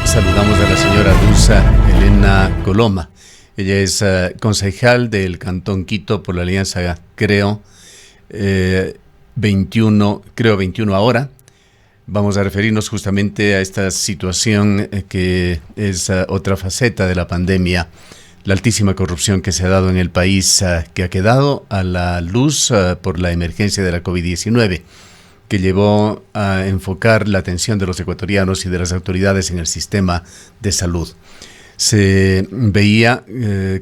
saludamos a la señora Luz Helena Coloma. Ella es concejal del Cantón Quito por la Alianza Creo 21 ahora. Vamos a referirnos justamente a esta situación que es otra faceta de la pandemia, la altísima corrupción que se ha dado en el país, que ha quedado a la luz por la emergencia de la COVID-19, que llevó a enfocar la atención de los ecuatorianos y de las autoridades en el sistema de salud. Se veía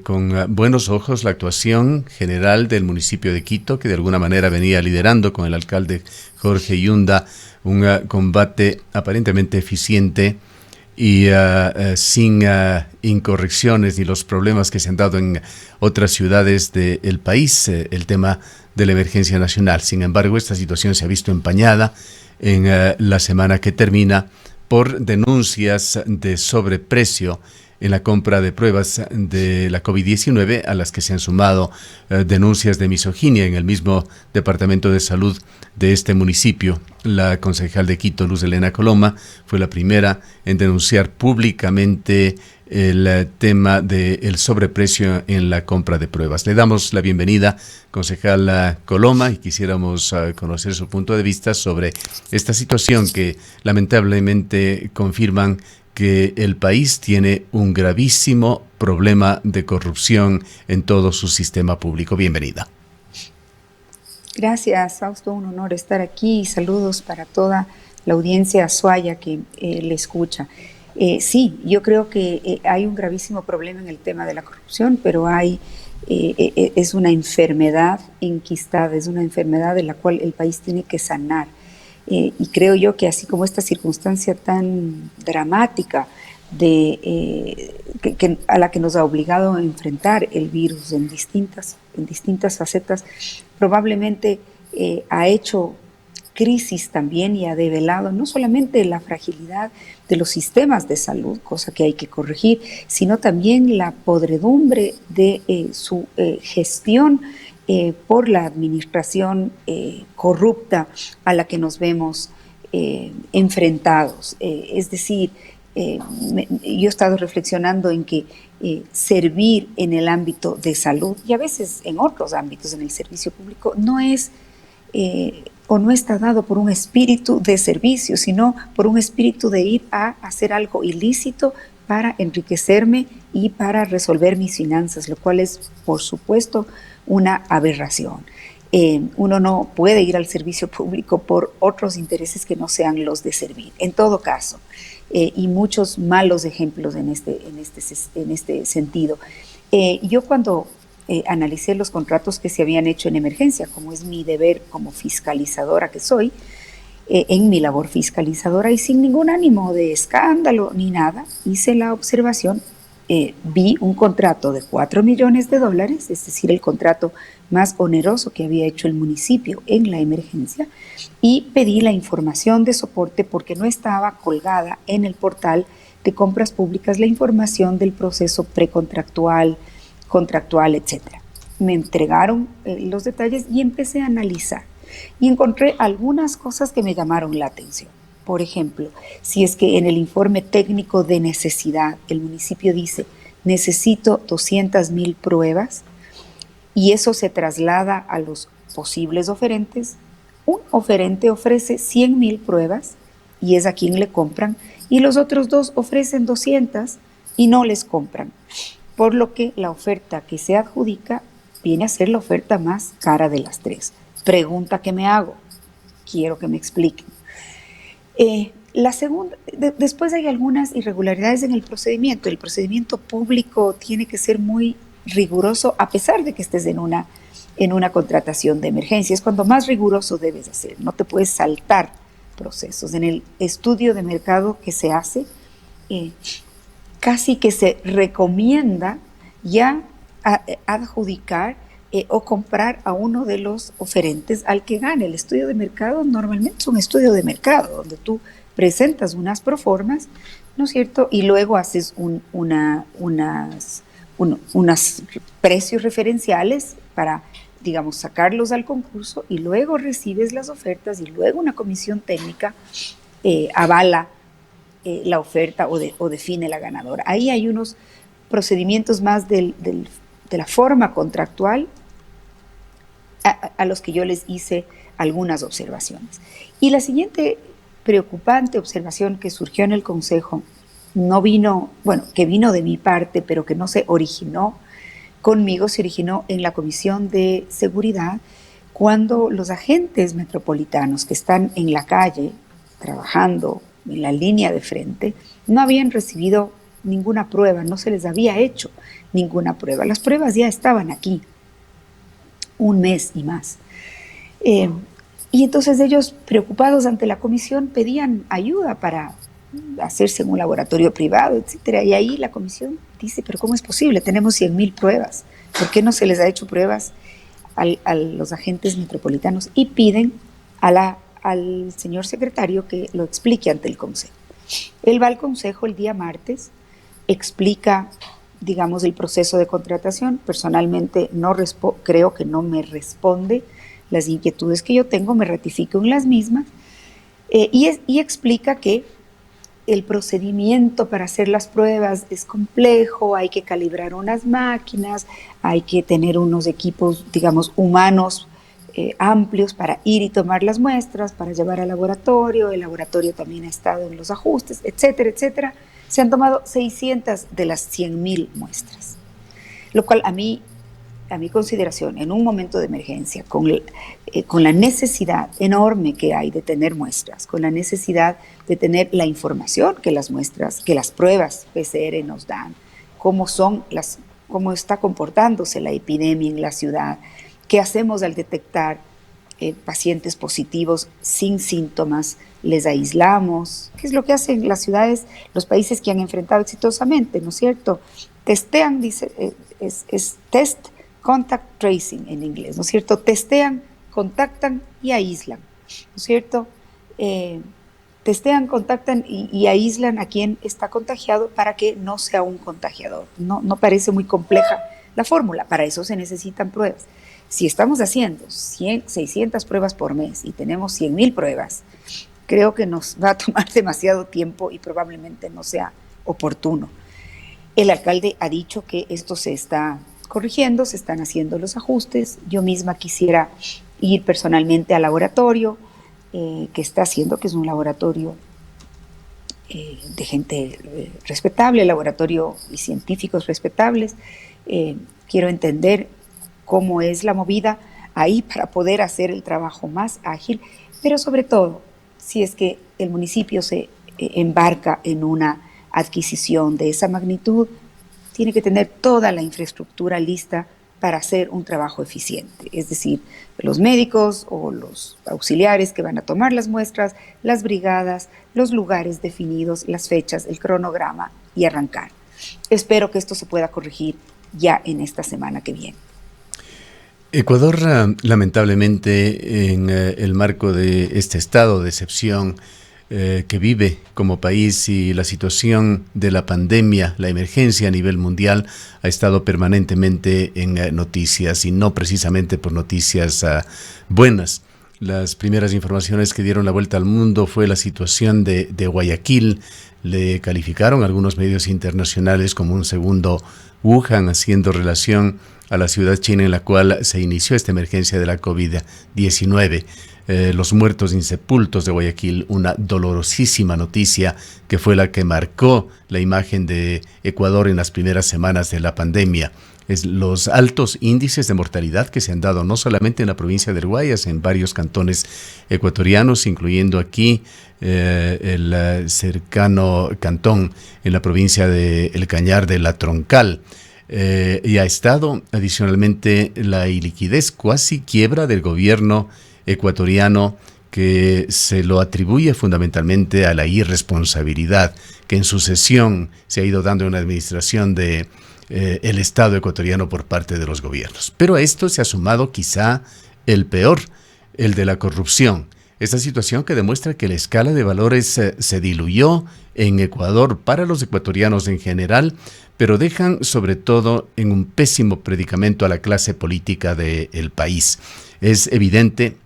con buenos ojos la actuación general del municipio de Quito, que de alguna manera venía liderando con el alcalde Jorge Yunda un combate aparentemente eficiente y sin incorrecciones ni los problemas que se han dado en otras ciudades del país, el tema de la emergencia nacional. Sin embargo, esta situación se ha visto empañada en la semana que termina por denuncias de sobreprecio en la compra de pruebas de la COVID-19, a las que se han sumado denuncias de misoginia en el mismo Departamento de Salud de este municipio. La concejal de Quito, Luz Helena Coloma, fue la primera en denunciar públicamente el tema del sobreprecio en la compra de pruebas. Le damos la bienvenida, concejal Coloma, y quisiéramos conocer su punto de vista sobre esta situación que lamentablemente confirman que el país tiene un gravísimo problema de corrupción en todo su sistema público. Bienvenida. Gracias, Fausto, un honor estar aquí y saludos para toda la audiencia azuaya que le escucha. Sí, yo creo que hay un gravísimo problema en el tema de la corrupción, pero es una enfermedad enquistada, es una enfermedad de la cual el país tiene que sanar. Y creo yo que así como esta circunstancia tan dramática a la que nos ha obligado a enfrentar el virus en distintas facetas, probablemente ha hecho crisis también y ha develado no solamente la fragilidad de los sistemas de salud, cosa que hay que corregir, sino también la podredumbre de su gestión por la administración corrupta a la que nos vemos enfrentados. Es decir, yo he estado reflexionando en que servir en el ámbito de salud y a veces en otros ámbitos en el servicio público no es o no está dado por un espíritu de servicio, sino por un espíritu de ir a hacer algo ilícito para enriquecerme y para resolver mis finanzas, lo cual es, por supuesto, una aberración. Uno no puede ir al servicio público por otros intereses que no sean los de servir. En todo caso, y muchos malos ejemplos en este sentido. Yo cuando analicé los contratos que se habían hecho en emergencia, como es mi deber como fiscalizadora que soy, en mi labor fiscalizadora y sin ningún ánimo de escándalo ni nada, hice la observación. Vi un contrato de $4 millones, es decir, el contrato más oneroso que había hecho el municipio en la emergencia, y pedí la información de soporte porque no estaba colgada en el portal de compras públicas la información del proceso precontractual, contractual, etc. Me entregaron los detalles y empecé a analizar y encontré algunas cosas que me llamaron la atención. Por ejemplo, si es que en el informe técnico de necesidad el municipio dice necesito 200,000 pruebas y eso se traslada a los posibles oferentes, un oferente ofrece 100,000 pruebas y es a quien le compran y los otros dos ofrecen 200 y no les compran, por lo que la oferta que se adjudica viene a ser la oferta más cara de las tres. Pregunta que me hago, quiero que me expliquen. La segunda, después hay algunas irregularidades en el procedimiento. El procedimiento público tiene que ser muy riguroso a pesar de que estés en una contratación de emergencia. Es cuando más riguroso debes hacer. No te puedes saltar procesos. En el estudio de mercado que se hace, casi que se recomienda ya adjudicar o comprar a uno de los oferentes al que gane. El estudio de mercado normalmente es un estudio de mercado donde tú presentas unas proformas, ¿no es cierto? Y luego haces unos precios referenciales para, digamos, sacarlos al concurso y luego recibes las ofertas y luego una comisión técnica avala la oferta o define la ganadora. Ahí hay unos procedimientos más de la forma contractual a los que yo les hice algunas observaciones. Y la siguiente preocupante observación que surgió en el Consejo que vino de mi parte, pero que no se originó conmigo, se originó en la Comisión de Seguridad, cuando los agentes metropolitanos que están en la calle, trabajando en la línea de frente, no habían recibido ninguna prueba, no se les había hecho ninguna prueba. Las pruebas ya estaban aquí, un mes y más. Y entonces ellos, preocupados ante la comisión, pedían ayuda para hacerse en un laboratorio privado, etcétera. Y ahí la comisión dice, pero ¿cómo es posible? Tenemos 100,000 pruebas. ¿Por qué no se les ha hecho pruebas a los agentes metropolitanos? Y piden al señor secretario que lo explique ante el Consejo. Él va al Consejo el día martes, explica, digamos, el proceso de contratación. Personalmente creo que no me responde las inquietudes que yo tengo, me ratifico en las mismas, y explica que el procedimiento para hacer las pruebas es complejo, hay que calibrar unas máquinas, hay que tener unos equipos, digamos, humanos amplios para ir y tomar las muestras, para llevar al laboratorio. El laboratorio también ha estado en los ajustes, etcétera, etcétera. Se han tomado 600 de las 100,000 muestras, lo cual a mi consideración, en un momento de emergencia, con la necesidad enorme que hay de tener muestras, con la necesidad de tener la información que las pruebas PCR nos dan, cómo está comportándose la epidemia en la ciudad, qué hacemos al detectar pacientes positivos sin síntomas, les aislamos, qué es lo que hacen las ciudades, los países que han enfrentado exitosamente, ¿no es cierto? Testean, dice, es test, contact tracing en inglés, ¿no es cierto? Testean, contactan y aíslan, ¿no es cierto? Testean, contactan y aíslan a quien está contagiado para que no sea un contagiador. No parece muy compleja la fórmula, para eso se necesitan pruebas. Si estamos haciendo 600 pruebas por mes y tenemos 100,000 pruebas, creo que nos va a tomar demasiado tiempo y probablemente no sea oportuno. El alcalde ha dicho que esto se está corrigiendo, se están haciendo los ajustes. Yo misma quisiera ir personalmente al laboratorio que está haciendo, que es un laboratorio de gente respetable, laboratorio y científicos respetables. Quiero entender cómo es la movida ahí para poder hacer el trabajo más ágil, pero sobre todo, si es que el municipio se embarca en una adquisición de esa magnitud, tiene que tener toda la infraestructura lista para hacer un trabajo eficiente. Es decir, los médicos o los auxiliares que van a tomar las muestras, las brigadas, los lugares definidos, las fechas, el cronograma y arrancar. Espero que esto se pueda corregir ya en esta semana que viene. Ecuador, lamentablemente, en el marco de este estado de excepción que vive como país y la situación de la pandemia, la emergencia a nivel mundial, ha estado permanentemente en noticias y no precisamente por noticias buenas. Las primeras informaciones que dieron la vuelta al mundo fue la situación de Guayaquil. Le calificaron algunos medios internacionales como un segundo Wuhan, haciendo relación a la ciudad china en la cual se inició esta emergencia de la COVID-19. Los muertos insepultos de Guayaquil, una dolorosísima noticia que fue la que marcó la imagen de Ecuador en las primeras semanas de la pandemia. Los altos índices de mortalidad que se han dado no solamente en la provincia del Guayas, en varios cantones ecuatorianos, incluyendo aquí el cercano cantón en la provincia de El Cañar de la Troncal. Y ha estado adicionalmente la iliquidez, cuasi quiebra del gobierno ecuatoriano, que se lo atribuye fundamentalmente a la irresponsabilidad que en sucesión se ha ido dando en la administración de el Estado ecuatoriano por parte de los gobiernos. Pero a esto se ha sumado quizá el peor, el de la corrupción. Esta situación que demuestra que la escala de valores se diluyó en Ecuador para los ecuatorianos en general, pero dejan sobre todo en un pésimo predicamento a la clase política del país. Es evidente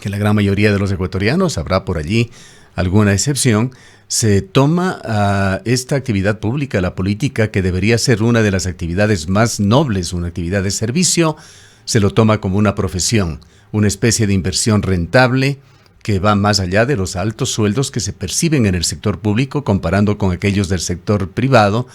que la gran mayoría de los ecuatorianos, habrá por allí alguna excepción, se toma a esta actividad pública, la política, que debería ser una de las actividades más nobles, una actividad de servicio, se lo toma como una profesión, una especie de inversión rentable que va más allá de los altos sueldos que se perciben en el sector público comparando con aquellos del sector privado,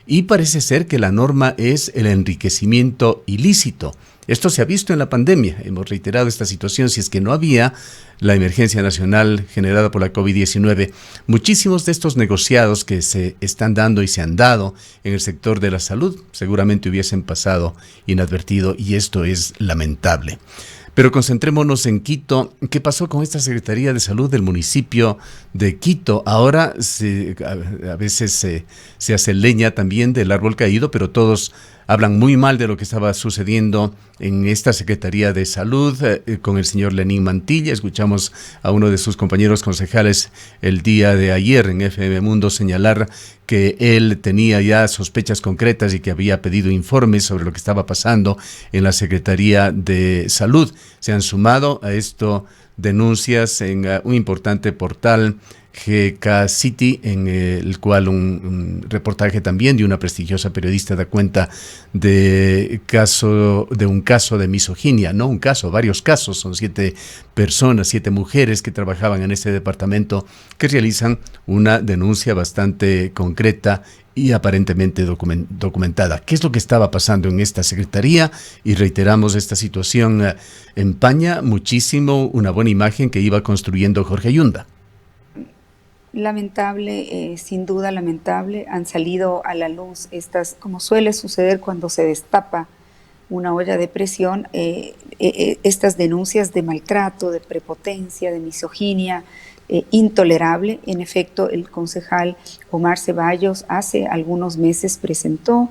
y parece ser que la norma es el enriquecimiento ilícito. Esto se ha visto en la pandemia. Hemos reiterado esta situación. Si es que no había la emergencia nacional generada por la COVID-19, muchísimos de estos negociados que se están dando y se han dado en el sector de la salud seguramente hubiesen pasado inadvertido, y esto es lamentable. Pero concentrémonos en Quito. ¿Qué pasó con esta Secretaría de Salud del municipio de Quito? Ahora a veces se hace leña también del árbol caído, pero todos hablan muy mal de lo que estaba sucediendo en esta Secretaría de Salud con el señor Lenín Mantilla. Escuchamos a uno de sus compañeros concejales el día de ayer en FM Mundo señalar que él tenía ya sospechas concretas y que había pedido informes sobre lo que estaba pasando en la Secretaría de Salud. Se han sumado a esto denuncias en un importante portal, GK City, en el cual un reportaje también de una prestigiosa periodista da cuenta de un caso de misoginia, no un caso, varios casos. Son 7 personas, 7 mujeres que trabajaban en este departamento que realizan una denuncia bastante concreta y aparentemente documentada. ¿Qué es lo que estaba pasando en esta secretaría? Y reiteramos, esta situación empaña muchísimo una buena imagen que iba construyendo Jorge Yunda. Lamentable, sin duda lamentable. Han salido a la luz estas, como suele suceder cuando se destapa una olla de presión, estas denuncias de maltrato, de prepotencia, de misoginia, intolerable. En efecto, el concejal Omar Ceballos hace algunos meses presentó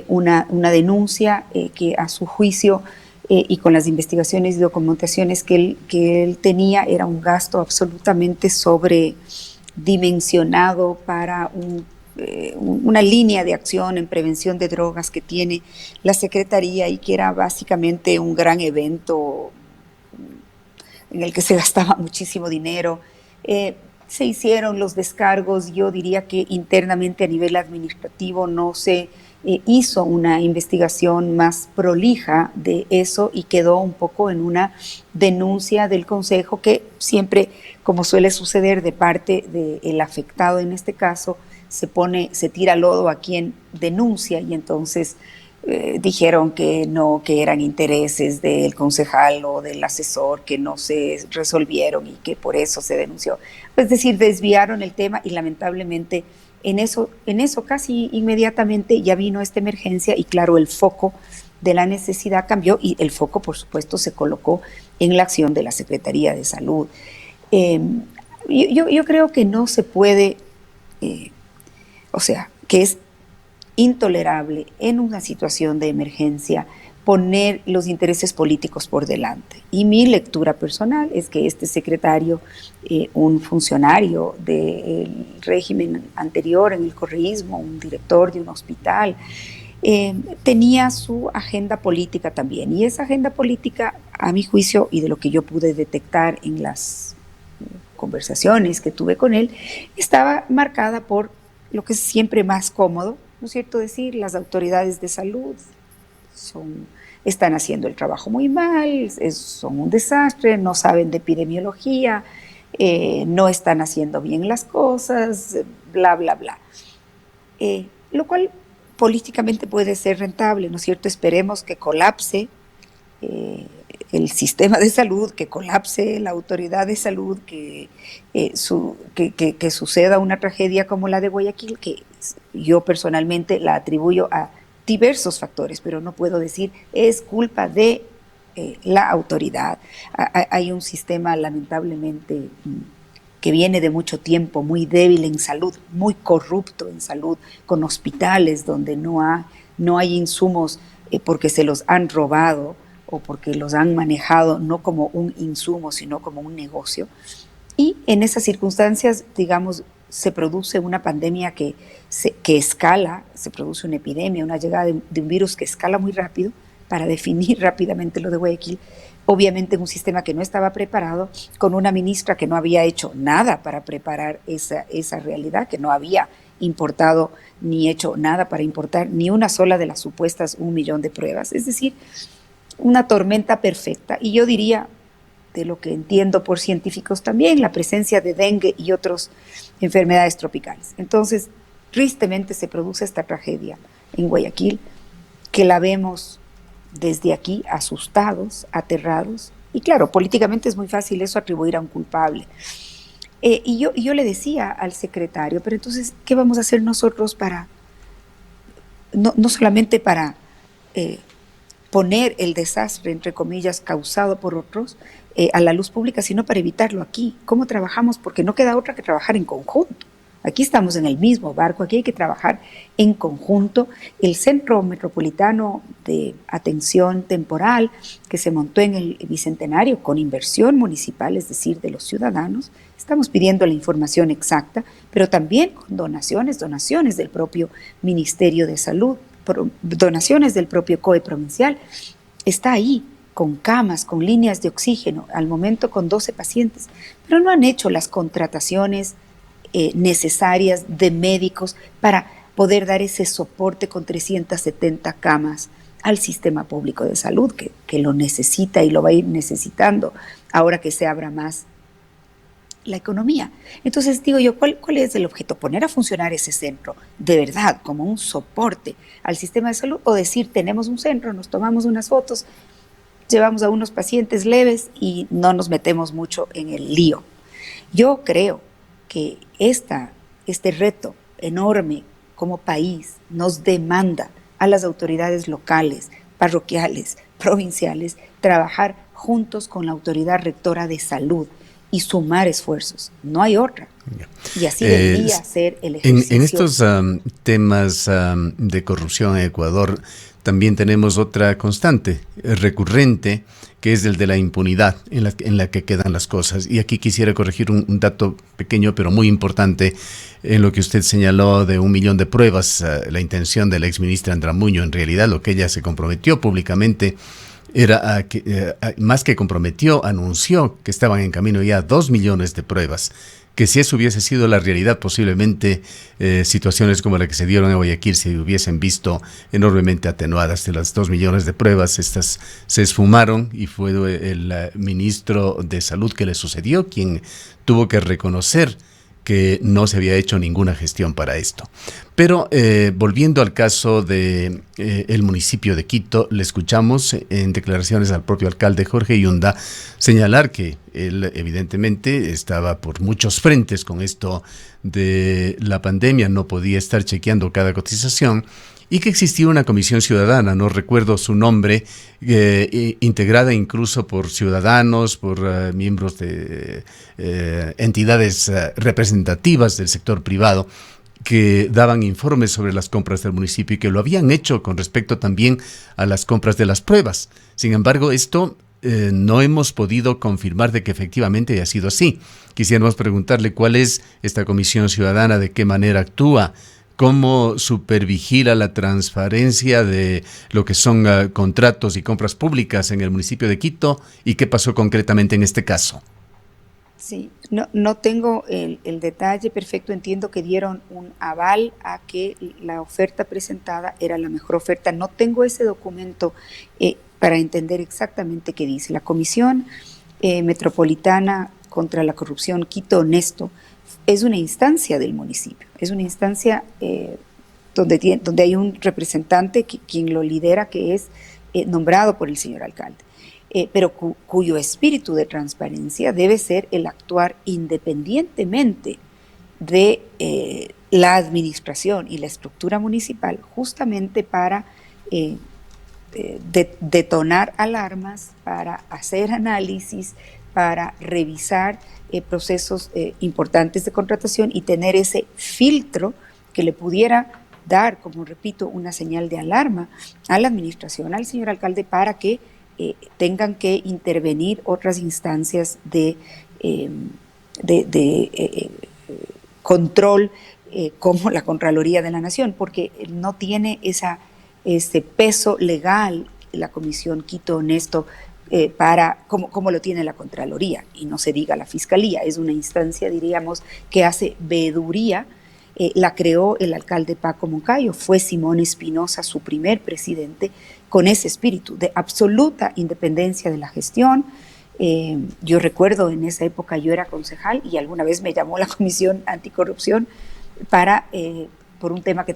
una denuncia que a su juicio y con las investigaciones y documentaciones que él tenía, era un gasto absolutamente sobredimensionado para una línea de acción en prevención de drogas que tiene la Secretaría, y que era básicamente un gran evento en el que se gastaba muchísimo dinero. Se hicieron los descargos. Yo diría que internamente a nivel administrativo no se hizo una investigación más prolija de eso, y quedó un poco en una denuncia del Consejo que siempre, como suele suceder de parte del afectado en este caso, se tira lodo a quien denuncia, y entonces dijeron que no, que eran intereses del concejal o del asesor que no se resolvieron y que por eso se denunció. Es decir, desviaron el tema, y lamentablemente en eso casi inmediatamente ya vino esta emergencia, y claro, el foco de la necesidad cambió, y el foco, por supuesto, se colocó en la acción de la Secretaría de Salud. Yo creo que no se puede, que es intolerable en una situación de emergencia poner los intereses políticos por delante. Y mi lectura personal es que este secretario, un funcionario del régimen anterior en el correísmo, un director de un hospital, tenía su agenda política también. Y esa agenda política, a mi juicio, y de lo que yo pude detectar en las conversaciones que tuve con él, estaba marcada por lo que es siempre más cómodo, ¿no es cierto decir? Las autoridades de salud están haciendo el trabajo muy mal, son un desastre, no saben de epidemiología, no están haciendo bien las cosas, bla, bla, bla. Lo cual políticamente puede ser rentable, ¿no es cierto? Esperemos que colapse el sistema de salud, que colapse la autoridad de salud, que suceda una tragedia como la de Guayaquil, que yo personalmente la atribuyo a diversos factores, pero no puedo decir es culpa de la autoridad. Hay un sistema lamentablemente que viene de mucho tiempo, muy débil en salud, muy corrupto en salud, con hospitales donde no hay insumos porque se los han robado o porque los han manejado no como un insumo, sino como un negocio. Y en esas circunstancias, digamos, se produce una pandemia que escala, se produce una epidemia, una llegada de un virus que escala muy rápido, para definir rápidamente lo de Guayaquil, obviamente en un sistema que no estaba preparado, con una ministra que no había hecho nada para preparar esa realidad, que no había importado ni hecho nada para importar ni una sola de las supuestas 1 millón de pruebas. Es decir, una tormenta perfecta. Y yo diría, de lo que entiendo por científicos también, la presencia de dengue y otras enfermedades tropicales. Entonces, tristemente se produce esta tragedia en Guayaquil, que la vemos desde aquí asustados, aterrados, y claro, políticamente es muy fácil eso atribuir a un culpable. Y yo le decía al secretario, pero entonces, ¿qué vamos a hacer nosotros para, no solamente para poner el desastre, entre comillas, causado por otros a la luz pública, sino para evitarlo aquí? ¿Cómo trabajamos? Porque no queda otra que trabajar en conjunto. Aquí estamos en el mismo barco, aquí hay que trabajar en conjunto. El Centro Metropolitano de Atención Temporal que se montó en el Bicentenario con inversión municipal, es decir, de los ciudadanos, estamos pidiendo la información exacta, pero también con donaciones del propio Ministerio de Salud, donaciones del propio COE provincial. Está ahí, con camas, con líneas de oxígeno, al momento con 12 pacientes, pero no han hecho las contrataciones necesarias de médicos para poder dar ese soporte con 370 camas al sistema público de salud, que lo necesita y lo va a ir necesitando ahora que se abra más la economía. Entonces digo yo, ¿cuál es el objeto? ¿Poner a funcionar ese centro de verdad como un soporte al sistema de salud, o decir, tenemos un centro, nos tomamos unas fotos, llevamos a unos pacientes leves y no nos metemos mucho en el lío? Yo creo que este reto enorme como país nos demanda a las autoridades locales, parroquiales, provinciales, trabajar juntos con la autoridad rectora de salud y sumar esfuerzos. No hay otra. Y así debería ser el ejercicio. En estos temas de corrupción en Ecuador, también tenemos otra constante recurrente, que es el de la impunidad en la que quedan las cosas. Y aquí quisiera corregir un dato pequeño, pero muy importante, en lo que usted señaló de 1 millón de pruebas. La intención de la exministra Andramuño, en realidad lo que ella se comprometió públicamente, era más que comprometió, anunció que estaban en camino ya 2 millones de pruebas, que si eso hubiese sido la realidad, posiblemente situaciones como la que se dieron en Guayaquil se hubiesen visto enormemente atenuadas. De las 2 millones de pruebas, estas se esfumaron, y fue el ministro de Salud que le sucedió quien tuvo que reconocer que no se había hecho ninguna gestión para esto. Pero volviendo al caso de el municipio de Quito, le escuchamos en declaraciones al propio alcalde Jorge Yunda señalar que él evidentemente estaba por muchos frentes con esto de la pandemia, no podía estar chequeando cada cotización, y que existía una comisión ciudadana, no recuerdo su nombre, integrada incluso por ciudadanos, por miembros de entidades representativas del sector privado, que daban informes sobre las compras del municipio y que lo habían hecho con respecto también a las compras de las pruebas. Sin embargo, esto no hemos podido confirmar de que efectivamente haya sido así. Quisiéramos preguntarle cuál es esta comisión ciudadana, de qué manera actúa, cómo supervigila la transparencia de lo que son contratos y compras públicas en el municipio de Quito, y qué pasó concretamente en este caso. Sí, no tengo el detalle perfecto. Entiendo que dieron un aval a que la oferta presentada era la mejor oferta. No tengo ese documento para entender exactamente qué dice. La Comisión Metropolitana contra la Corrupción Quito Honesto es una instancia del municipio, es una instancia donde hay un representante quien lo lidera, que es nombrado por el señor alcalde, pero cuyo espíritu de transparencia debe ser el actuar independientemente de la administración y la estructura municipal, justamente para detonar alarmas, para hacer análisis, para revisar procesos importantes de contratación y tener ese filtro que le pudiera dar, como repito, una señal de alarma a la administración, al señor alcalde, para que tengan que intervenir otras instancias de control, como la Contraloría de la Nación, porque no tiene ese peso legal la Comisión Quito Honesto como lo tiene la Contraloría, y no se diga la Fiscalía, es una instancia, diríamos, que hace veeduría. La creó el alcalde Paco Moncayo, fue Simón Espinosa su primer presidente, con ese espíritu de absoluta independencia de la gestión. Yo recuerdo en esa época yo era concejal y alguna vez me llamó la Comisión Anticorrupción por un tema que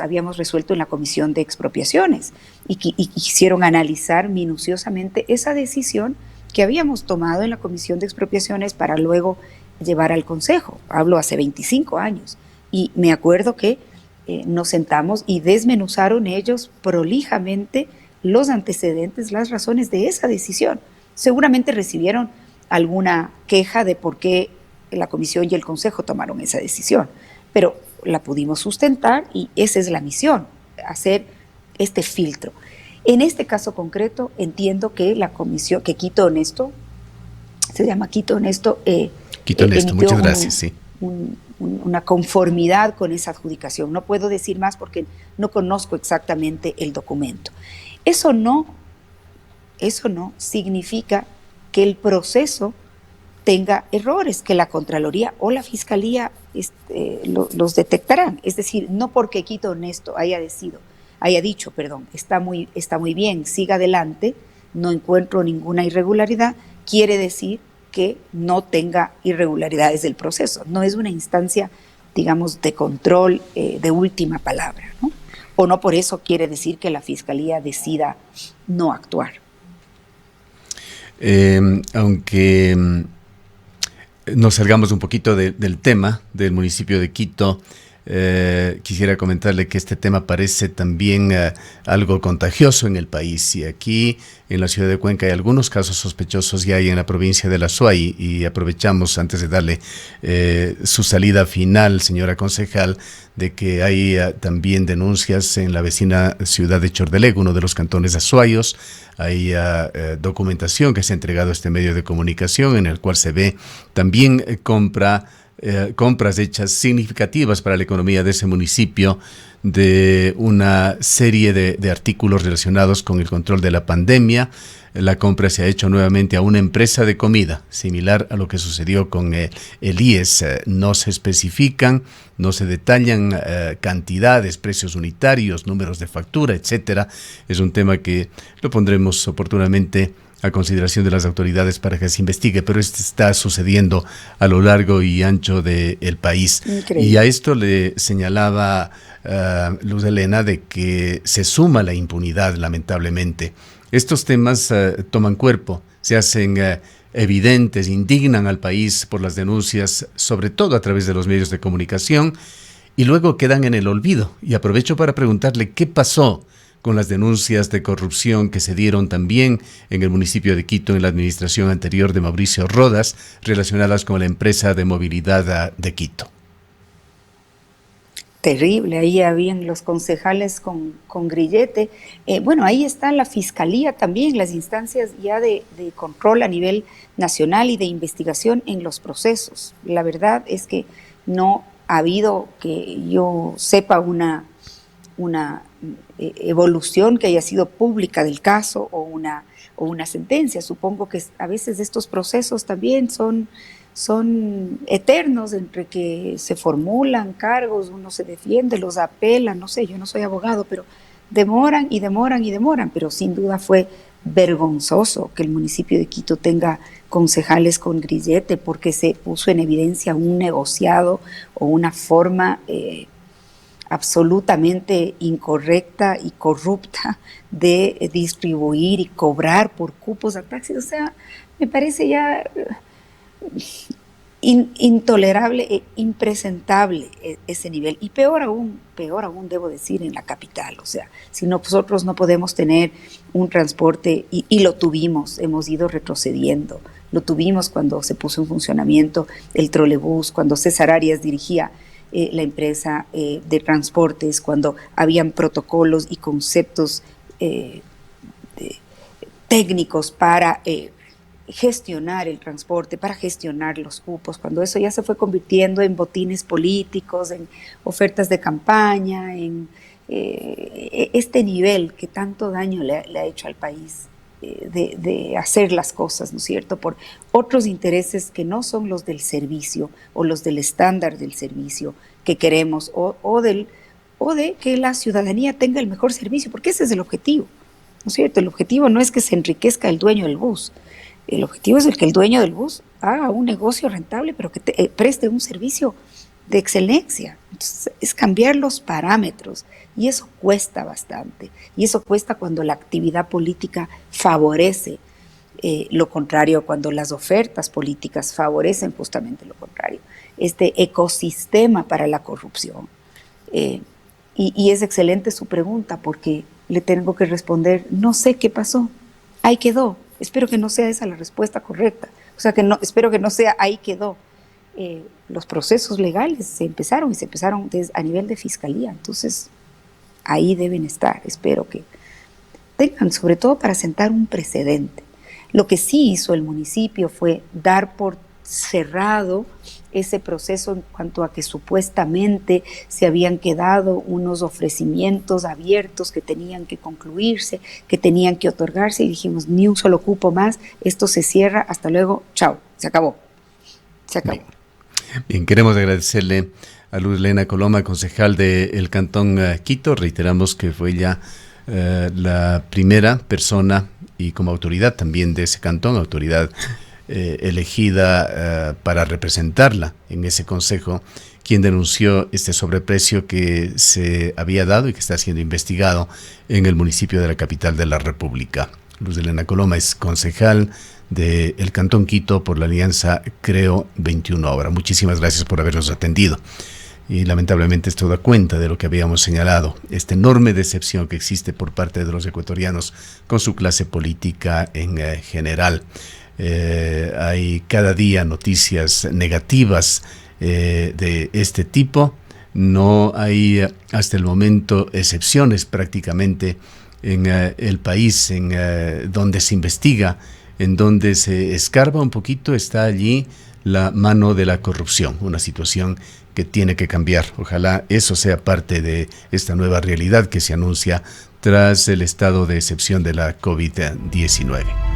habíamos resuelto en la Comisión de Expropiaciones y quisieron analizar minuciosamente esa decisión que habíamos tomado en la Comisión de Expropiaciones para luego llevar al Consejo. Hablo hace 25 años. Y me acuerdo que nos sentamos y desmenuzaron ellos prolijamente los antecedentes, las razones de esa decisión. Seguramente recibieron alguna queja de por qué la Comisión y el Consejo tomaron esa decisión, pero la pudimos sustentar y esa es la misión, hacer este filtro. En este caso concreto, entiendo que la comisión, que Quito Honesto, se llama Quito Honesto. Quito Honesto, muchas gracias, sí. Una conformidad con esa adjudicación. No puedo decir más porque no conozco exactamente el documento. Eso no significa que el proceso tenga errores, que la Contraloría o la Fiscalía los detectarán. Es decir, no porque Quito Honesto haya dicho, está muy bien, siga adelante, no encuentro ninguna irregularidad, quiere decir que no tenga irregularidades del proceso. No es una instancia, digamos, de control de última palabra, ¿no? O no por eso quiere decir que la Fiscalía decida no actuar. Aunque nos salgamos un poquito del tema del municipio de Quito, quisiera comentarle que este tema parece también algo contagioso en el país, y aquí en la ciudad de Cuenca hay algunos casos sospechosos ya hay en la provincia de La Suay, y aprovechamos antes de darle su salida final, señora concejal, de que hay también denuncias en la vecina ciudad de Chordelego, uno de los cantones azuayos. Hay documentación que se ha entregado a este medio de comunicación en el cual se ve también compras hechas significativas para la economía de ese municipio de una serie de artículos relacionados con el control de la pandemia. La compra se ha hecho nuevamente a una empresa de comida, similar a lo que sucedió con el IES. No se especifican, no se detallan cantidades, precios unitarios, números de factura, etcétera. Es un tema que lo pondremos oportunamente a consideración de las autoridades para que se investigue, pero esto está sucediendo a lo largo y ancho del país. Increíble. Y a esto le señalaba Luz Helena de que se suma la impunidad, lamentablemente. Estos temas toman cuerpo, se hacen evidentes, indignan al país por las denuncias, sobre todo a través de los medios de comunicación, y luego quedan en el olvido. Y aprovecho para preguntarle qué pasó con las denuncias de corrupción que se dieron también en el municipio de Quito en la administración anterior de Mauricio Rodas, relacionadas con la empresa de movilidad de Quito. Terrible, ahí habían los concejales con grillete. Bueno, ahí está la Fiscalía también, las instancias ya de control a nivel nacional y de investigación en los procesos. La verdad es que no ha habido, que yo sepa, una evolución que haya sido pública del caso o una sentencia. Supongo que a veces estos procesos también son eternos, entre que se formulan cargos, uno se defiende, los apela, no sé, yo no soy abogado, pero demoran, pero sin duda fue vergonzoso que el municipio de Quito tenga concejales con grillete, porque se puso en evidencia un negociado o una forma absolutamente incorrecta y corrupta de distribuir y cobrar por cupos a taxis. O sea, me parece ya intolerable e impresentable ese nivel. Y peor aún debo decir en la capital. O sea, si nosotros no podemos tener un transporte, y lo tuvimos, hemos ido retrocediendo. Lo tuvimos cuando se puso en funcionamiento el trolebús, cuando César Arias dirigía la empresa de transportes, cuando habían protocolos y conceptos técnicos para gestionar el transporte, para gestionar los cupos, cuando eso ya se fue convirtiendo en botines políticos, en ofertas de campaña, en este nivel que tanto daño le ha hecho al país. de hacer las cosas, ¿no es cierto?, por otros intereses que no son los del servicio o los del estándar del servicio que queremos o de que la ciudadanía tenga el mejor servicio, porque ese es el objetivo, ¿no es cierto? El objetivo no es que se enriquezca el dueño del bus, el objetivo es el que el dueño del bus haga un negocio rentable, pero que preste un servicio de excelencia. Entonces, es cambiar los parámetros y eso cuesta bastante. Y eso cuesta cuando la actividad política favorece lo contrario, cuando las ofertas políticas favorecen justamente lo contrario. Este ecosistema para la corrupción. Y es excelente su pregunta porque le tengo que responder, no sé qué pasó, ahí quedó. Espero que no sea esa la respuesta correcta. O sea, espero que no sea ahí quedó. Los procesos legales se empezaron a nivel de fiscalía, entonces ahí deben estar. Espero que tengan, sobre todo para sentar un precedente. Lo que sí hizo el municipio fue dar por cerrado ese proceso en cuanto a que supuestamente se habían quedado unos ofrecimientos abiertos que tenían que concluirse, que tenían que otorgarse, y dijimos, ni un solo cupo más, esto se cierra, hasta luego, chao, se acabó. Bien, queremos agradecerle a Luz Lena Coloma, concejal del Cantón Quito. Reiteramos que fue ya la primera persona y como autoridad también de ese cantón, autoridad elegida para representarla en ese consejo, quien denunció este sobreprecio que se había dado y que está siendo investigado en el municipio de la capital de la República. Luz Lena Coloma es concejal del Cantón Quito por la alianza Creo 21 Ahora. Muchísimas gracias por habernos atendido. Y lamentablemente esto da cuenta de lo que habíamos señalado, esta enorme decepción que existe por parte de los ecuatorianos con su clase política en general. Hay cada día noticias negativas de este tipo. No hay hasta el momento excepciones prácticamente en el país en donde se investiga, en donde se escarba un poquito, está allí la mano de la corrupción, una situación que tiene que cambiar. Ojalá eso sea parte de esta nueva realidad que se anuncia tras el estado de excepción de la COVID-19.